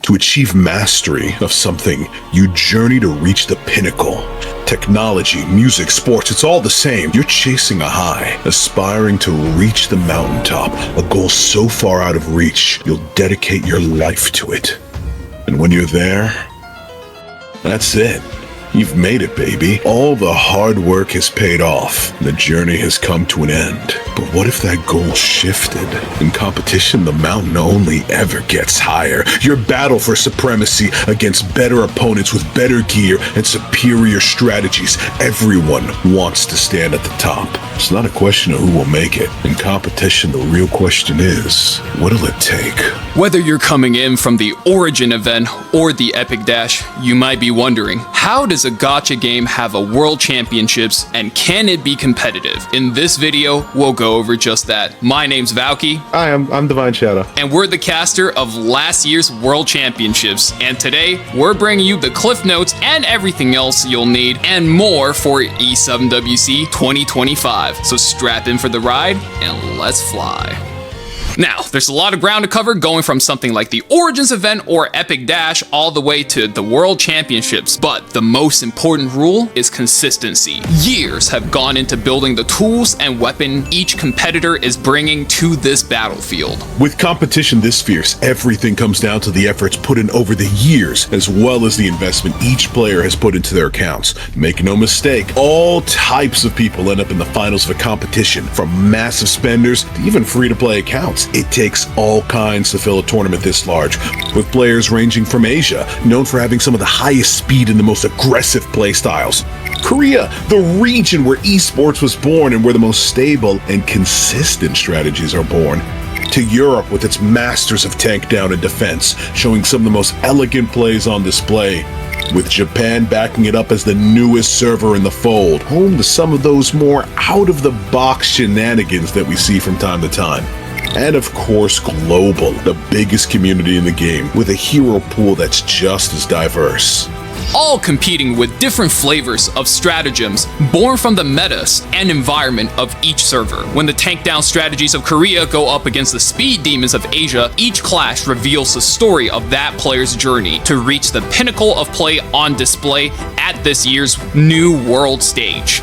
To achieve mastery of something, you journey to reach the pinnacle. Technology, music, sports, it's all the same. You're chasing a high, aspiring to reach the mountaintop, a goal so far out of reach, you'll dedicate your life to it. And when you're there, that's it. You've made it, baby. All the hard work has paid off. The journey has come to an end. But what if that goal shifted? In competition, the mountain only ever gets higher. Your battle for supremacy against better opponents with better gear and superior strategies. Everyone wants to stand at the top. It's not a question of who will make it. In competition, the real question is, what'll it take? Whether you're coming in from the Origin event or the Epic Dash, you might be wondering, how does a gacha game have a World Championships and can it be competitive? In this video, we'll go over just that. My name's Valky. Hi, I'm Divine Shadow. And we're the caster of last year's World Championships. And today, we're bringing you the cliff notes and everything else you'll need and more for E7WC 2025. So strap in for the ride and let's fly. Now, there's a lot of ground to cover going from something like the Origins event or Epic Dash all the way to the World Championships, but the most important rule is consistency. Years have gone into building the tools and weapon each competitor is bringing to this battlefield. With competition this fierce, everything comes down to the efforts put in over the years, as well as the investment each player has put into their accounts. Make no mistake, all types of people end up in the finals of a competition, from massive spenders to even free-to-play accounts. It takes all kinds to fill a tournament this large, with players ranging from Asia, known for having some of the highest speed and the most aggressive playstyles. Korea, the region where esports was born and where the most stable and consistent strategies are born. To Europe with its masters of tank down and defense, showing some of the most elegant plays on display. With Japan backing it up as the newest server in the fold, home to some of those more out-of-the-box shenanigans that we see from time to time. And of course, global, the biggest community in the game, with a hero pool that's just as diverse. All competing with different flavors of stratagems born from the metas and environment of each server. When the tank down strategies of Korea go up against the speed demons of Asia, each clash reveals the story of that player's journey to reach the pinnacle of play on display at this year's new world stage.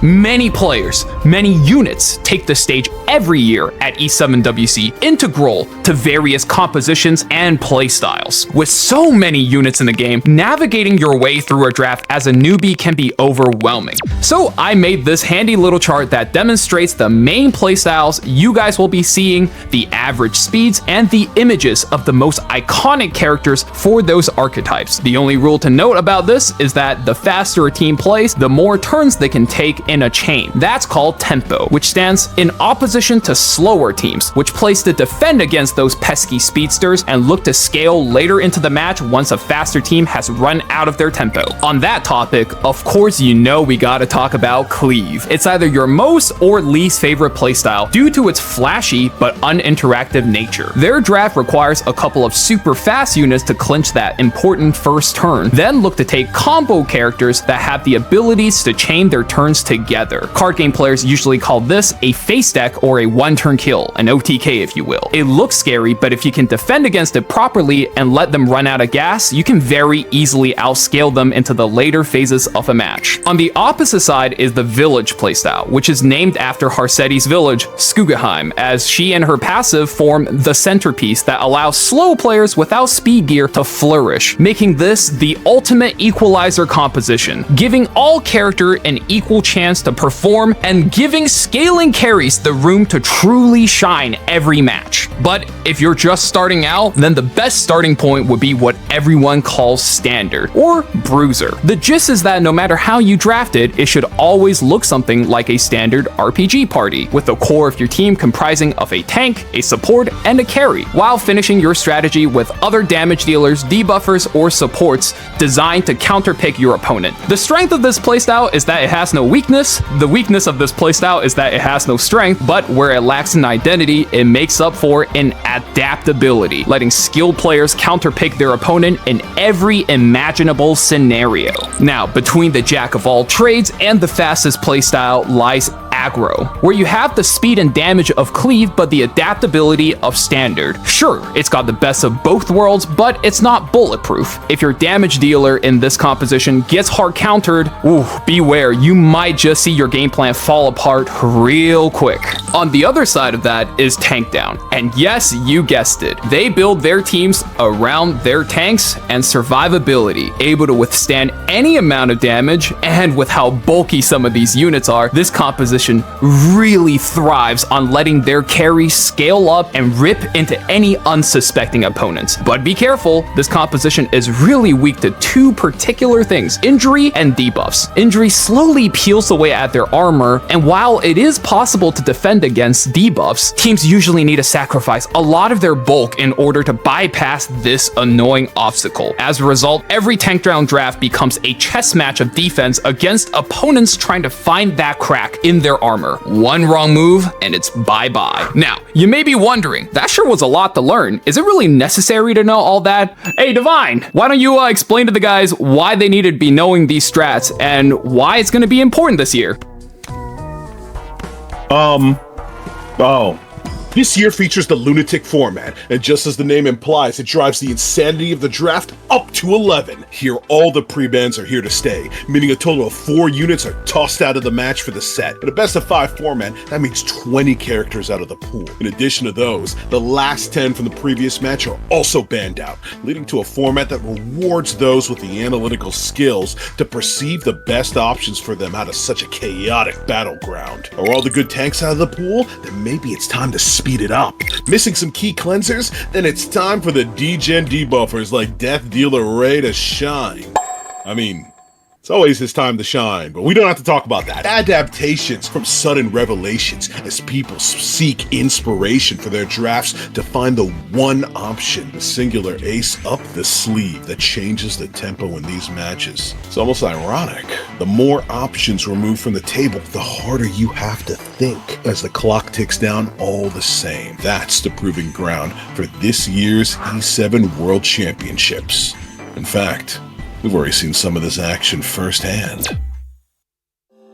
Many players, many units take the stage every year at E7WC, integral to various compositions and playstyles. With so many units in the game, navigating your way through a draft as a newbie can be overwhelming. So I made this handy little chart that demonstrates the main playstyles you guys will be seeing, the average speeds, and the images of the most iconic characters for those archetypes. The only rule to note about this is that the faster a team plays, the more turns they can take in a chain. That's called tempo, which stands in opposition to slower teams, which plays to defend against those pesky speedsters and look to scale later into the match once a faster team has run out of their tempo. On that topic, of course you know we gotta talk about cleave. It's either your most or least favorite playstyle due to its flashy but uninteractive nature. Their draft requires a couple of super fast units to clinch that important first turn, then look to take combo characters that have the abilities to chain their turns together. Card game players usually call this a face deck or a one-turn kill, an OTK if you will. It looks scary, but if you can defend against it properly and let them run out of gas, you can very easily outscale them into the later phases of a match. On the opposite side is the village playstyle, which is named after Harsetti's village, Skugaheim, as she and her passive form the centerpiece that allows slow players without speed gear to flourish, making this the ultimate equalizer composition, giving all character an equal chance to perform and giving scaling carries the room to truly shine every match. But if you're just starting out, then the best starting point would be what everyone calls standard or bruiser. The gist is that no matter how you draft it, it should always look something like a standard RPG party, with the core of your team comprising of a tank, a support, and a carry, while finishing your strategy with other damage dealers, debuffers, or supports designed to counterpick your opponent. The strength of this playstyle is that it has no weakness. The weakness of this playstyle is that it has no strength, but where it lacks an identity, it makes up for in adaptability, letting skilled players counterpick their opponent in every imaginable scenario. Now, between the jack of all trades and the fastest playstyle lies aggro, where you have the speed and damage of cleave but the adaptability of standard. Sure, it's got the best of both worlds, but it's not bulletproof. If your damage dealer in this composition gets hard countered, ooh, beware, you might just see your game plan fall apart real quick. On the other side of that is tank down, and yes, you guessed it, they build their teams around their tanks and survivability, able to withstand any amount of damage, and with how bulky some of these units are, this composition really thrives on letting their carry scale up and rip into any unsuspecting opponents. But be careful, this composition is really weak to two particular things: injury and debuffs. Injury slowly peels away at their armor, and while it is possible to defend against debuffs, teams usually need to sacrifice a lot of their bulk in order to bypass this annoying obstacle. As a result, every tank down draft becomes a chess match of defense against opponents trying to find that crack in their armor. One wrong move and it's bye-bye. Now, you may be wondering, that sure was a lot to learn. Is it really necessary to know all that? Hey, Divine, why don't you explain to the guys why they needed to be knowing these strats and why it's going to be important this year? This year features the Lunatic format, and just as the name implies, it drives the insanity of the draft up to 11. Here, all the pre-bans are here to stay, meaning a total of 4 units are tossed out of the match for the set. In a best-of-5 format, that means 20 characters out of the pool. In addition to those, the last 10 from the previous match are also banned out, leading to a format that rewards those with the analytical skills to perceive the best options for them out of such a chaotic battleground. Are all the good tanks out of the pool? Then maybe it's time to speed it up. Missing some key cleansers? Then it's time for the degen debuffers like Death Dealer Ray to shine. I mean, it's always his time to shine, but we don't have to talk about that. Adaptations from sudden revelations as people seek inspiration for their drafts to find the one option, the singular ace up the sleeve that changes the tempo in these matches. It's almost ironic. The more options removed from the table, the harder you have to think as the clock ticks down all the same. That's the proving ground for this year's E7 World Championships. In fact, we've already seen some of this action firsthand.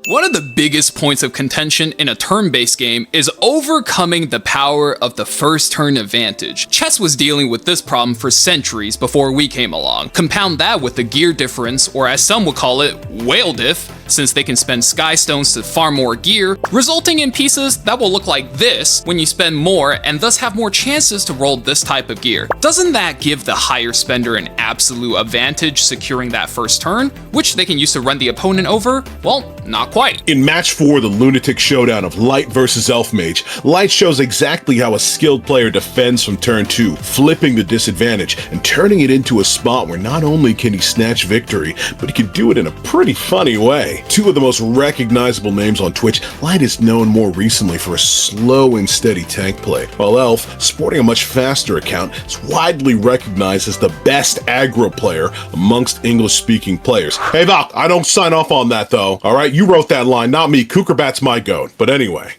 One of the biggest points of contention in a turn-based game is overcoming the power of the first turn advantage. Chess was dealing with this problem for centuries before we came along. Compound that with the gear difference, or as some would call it, whale diff, since they can spend sky stones to farm more gear, resulting in pieces that will look like this when you spend more and thus have more chances to roll this type of gear. Doesn't that give the higher spender an absolute advantage securing that first turn, which they can use to run the opponent over? Well, not quite. In match 4, the Lunatic showdown of Light versus Elvemage, Light shows exactly how a skilled player defends from turn 2, flipping the disadvantage and turning it into a spot where not only can he snatch victory, but he can do it in a pretty funny way. Two of the most recognizable names on Twitch, Light is known more recently for a slow and steady tank play, while Elf, sporting a much faster account, is widely recognized as the best aggro player amongst English-speaking players. Hey Valk, I don't sign off on that though, alright? You wrote that line, not me. Kukerbat's my goat. But anyway.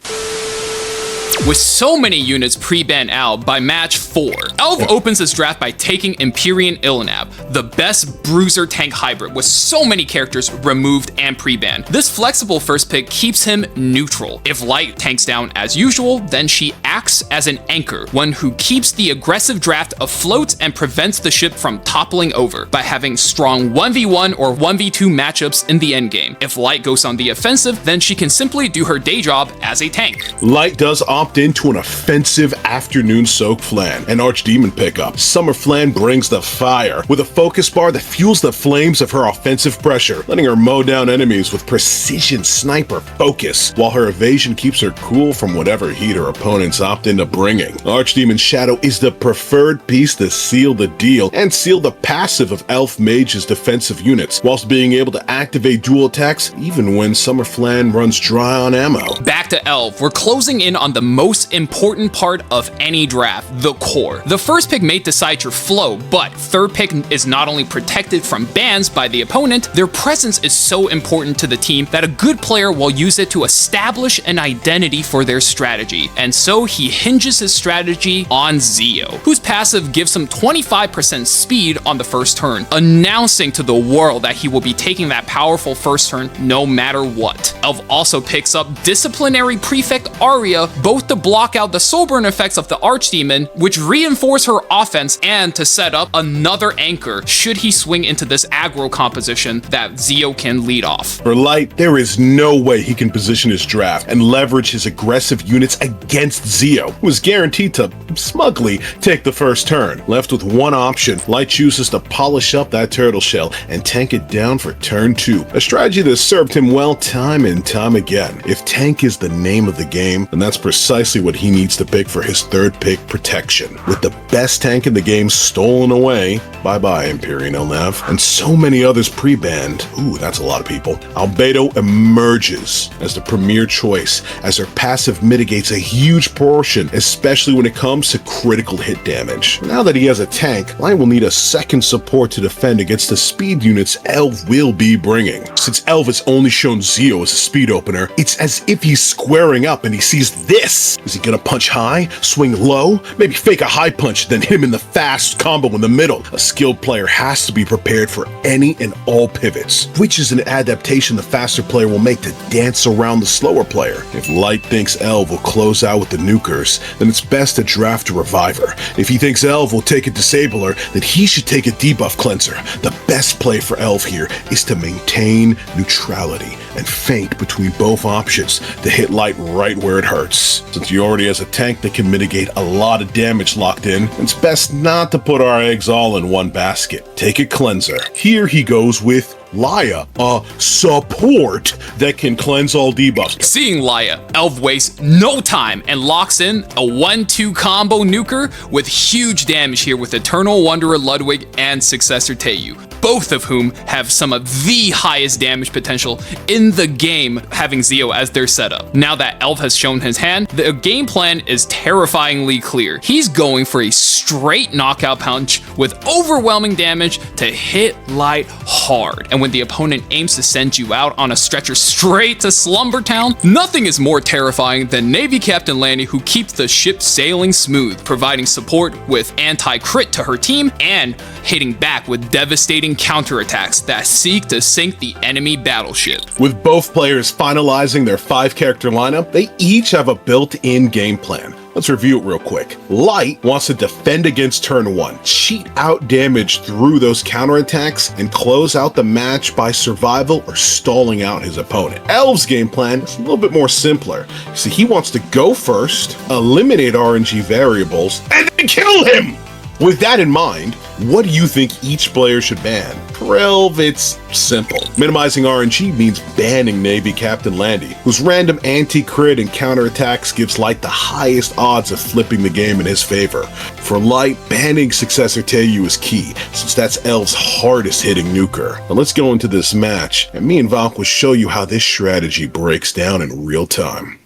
With so many units pre-banned out by match 4, Elv opens his draft by taking Empyrean Illinab, the best bruiser tank hybrid with so many characters removed and pre-banned. This flexible first pick keeps him neutral. If Light tanks down as usual, then she acts as an anchor, one who keeps the aggressive draft afloat and prevents the ship from toppling over by having strong 1v1 or 1v2 matchups in the endgame. If Light goes on the offensive, then she can simply do her day job as a tank. Light does opt into an offensive afternoon soak flan, an archdemon pickup. Summer Flan brings the fire with a focus bar that fuels the flames of her offensive pressure, letting her mow down enemies with precision sniper focus, while her evasion keeps her cool from whatever heat her opponents opt into bringing. Archdemon Shadow is the preferred piece to seal the deal and seal the passive of Elvemage's defensive units, whilst being able to activate dual attacks even when Summer Flan runs dry on ammo. Back to Elv, we're closing in on the most important part of any draft, the core. The first pick may decide your flow, but third pick is not only protected from bans by the opponent, their presence is so important to the team that a good player will use it to establish an identity for their strategy. And so he hinges his strategy on Zio, whose passive gives him 25% speed on the first turn, announcing to the world that he will be taking that powerful first turn no matter what. Elv also picks up Disciplinary Prefect Arya, both to block out the Soulburn effects of the Archdemon, which reinforce her offense, and to set up another anchor should he swing into this aggro composition that Zio can lead off. For Light, there is no way he can position his draft and leverage his aggressive units against Zio, who is guaranteed to smugly take the first turn. Left with one option, Light chooses to polish up that turtle shell and tank it down for turn 2, a strategy that served him well time and time again. If tank is the name of the game, then that's precisely what he needs to pick for his third pick, protection. With the best tank in the game stolen away, bye-bye Empyrean Elnav, and so many others pre-banned, ooh, that's a lot of people, Albedo emerges as the premier choice, as her passive mitigates a huge portion, especially when it comes to critical hit damage. Now that he has a tank, Light will need a second support to defend against the speed units Elv will be bringing. Since Elv has only shown Zio as a speed opener, it's as if he's squaring up and he sees this. Is he gonna punch high, swing low, maybe fake a high punch, then hit him in the fast combo in the middle? A skilled player has to be prepared for any and all pivots, which is an adaptation the faster player will make to dance around the slower player. If Light thinks Elv will close out with the nukers, then it's best to draft a reviver. If he thinks Elv will take a disabler, then he should take a debuff cleanser. The best play for Elv here is to maintain neutrality and feint between both options to hit Light right where it hurts. Since he already has a tank that can mitigate a lot of damage locked in, it's best not to put our eggs all in one basket. Take a cleanser. Here he goes with Laya, a support that can cleanse all debuffs. Seeing Laya, Elv wastes no time and locks in a 1-2 combo nuker with huge damage here with Eternal Wanderer Ludwig and Successor Teiyu, both of whom have some of the highest damage potential in the game, having Zio as their setup. Now that Elv has shown his hand, the game plan is terrifyingly clear. He's going for a straight knockout punch with overwhelming damage to hit Light hard. And when the opponent aims to send you out on a stretcher straight to Slumber Town, nothing is more terrifying than Navy Captain Lanny, who keeps the ship sailing smooth, providing support with anti-crit to her team and hitting back with devastating counterattacks that seek to sink the enemy battleship. With both players finalizing their 5-character lineup, they each have a built-in game plan. Let's review it real quick. Light wants to defend against turn 1, cheat out damage through those counterattacks, and close out the match by survival or stalling out his opponent. Elv's game plan is a little bit more simpler. See, he wants to go first, eliminate RNG variables, and then kill him! With that in mind, what do you think each player should ban? For Elv, it's simple. Minimizing RNG means banning Navy Captain Landy, whose random anti-crit and counterattacks gives Light the highest odds of flipping the game in his favor. For Light, banning Successor Teiyu is key, since that's Elv's hardest hitting nuker. Now let's go into this match, and me and Valk will show you how this strategy breaks down in real time.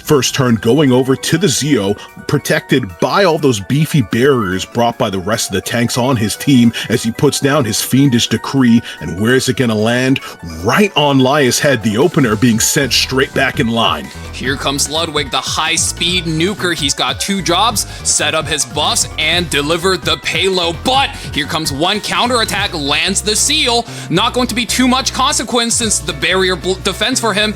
First turn going over to the Zio, protected by all those beefy barriers brought by the rest of the tanks on his team as he puts down his fiendish decree. And where is it gonna land? Right on Laya's head, the opener being sent straight back in line. Here comes Ludwig, the high-speed nuker. He's got 2 jobs: set up his buffs and deliver the payload. But here comes one counterattack, lands the seal. Not going to be too much consequence since the barrier defends for him.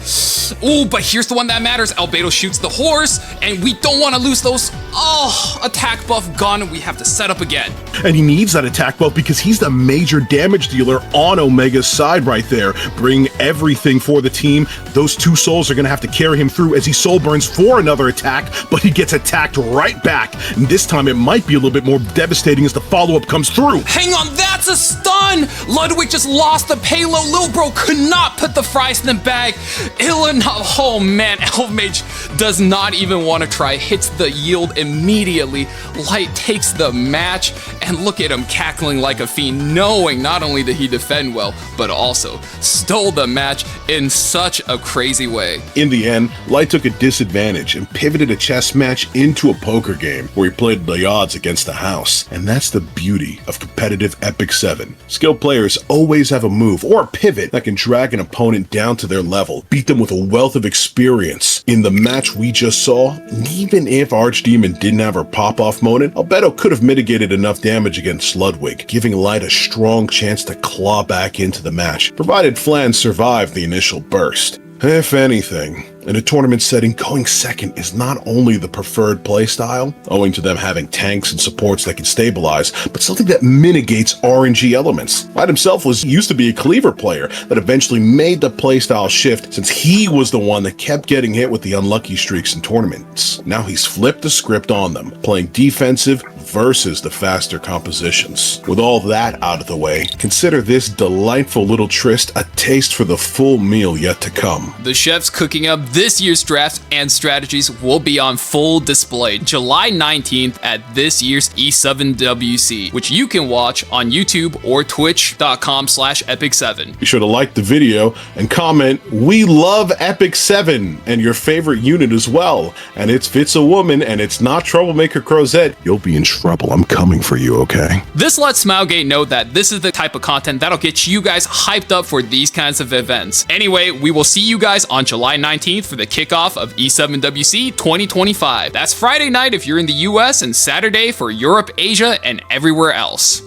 Ooh, but here's the one that matters. Albedo shoots the horse, and we don't want to lose those. Oh, attack buff gone. We have to set up again. And he needs that attack buff because he's the major damage dealer on Omega's side right there, bringing everything for the team. Those 2 souls are going to have to carry him through as he soul burns for another attack, but he gets attacked right back. And this time it might be a little bit more devastating as the follow-up comes through. Hang on, that's That's a stun! Ludwig just lost the payload. Lil Bro could not put the fries in the bag. Oh man, Elvemage does not even want to try. Hits the yield immediately. Light takes the match, and look at him cackling like a fiend, knowing not only did he defend well, but also stole the match in such a crazy way. In the end, Light took a disadvantage and pivoted a chess match into a poker game where he played the odds against the house. And that's the beauty of competitive Epic 7. Skilled players always have a move or a pivot that can drag an opponent down to their level, beat them with a wealth of experience. In the match we just saw, even if Archdemon didn't have her pop-off moment, Albedo could have mitigated enough damage against Ludwig, giving Light a strong chance to claw back into the match, provided Flan survived the initial burst. If anything, in a tournament setting, going second is not only the preferred playstyle, owing to them having tanks and supports that can stabilize, but something that mitigates RNG elements. Light himself was used to be a cleaver player that eventually made the playstyle shift since he was the one that kept getting hit with the unlucky streaks in tournaments. Now he's flipped the script on them, playing defensive versus the faster compositions. With all that out of the way, consider this delightful little tryst a taste for the full meal yet to come. The chefs cooking up this year's drafts and strategies will be on full display July 19th at this year's E7WC, which you can watch on YouTube or twitch.com/Epic7. Be sure to like the video and comment, "We love Epic 7" and your favorite unit as well. And if it's a woman and it's not Troublemaker Crozet, you'll be in trouble. I'm coming for you, okay? This lets Smilegate know that this is the type of content that'll get you guys hyped up for these kinds of events. Anyway, we will see you guys on July 19th for the kickoff of E7WC 2025. That's Friday night if you're in the US and Saturday for Europe, Asia, and everywhere else.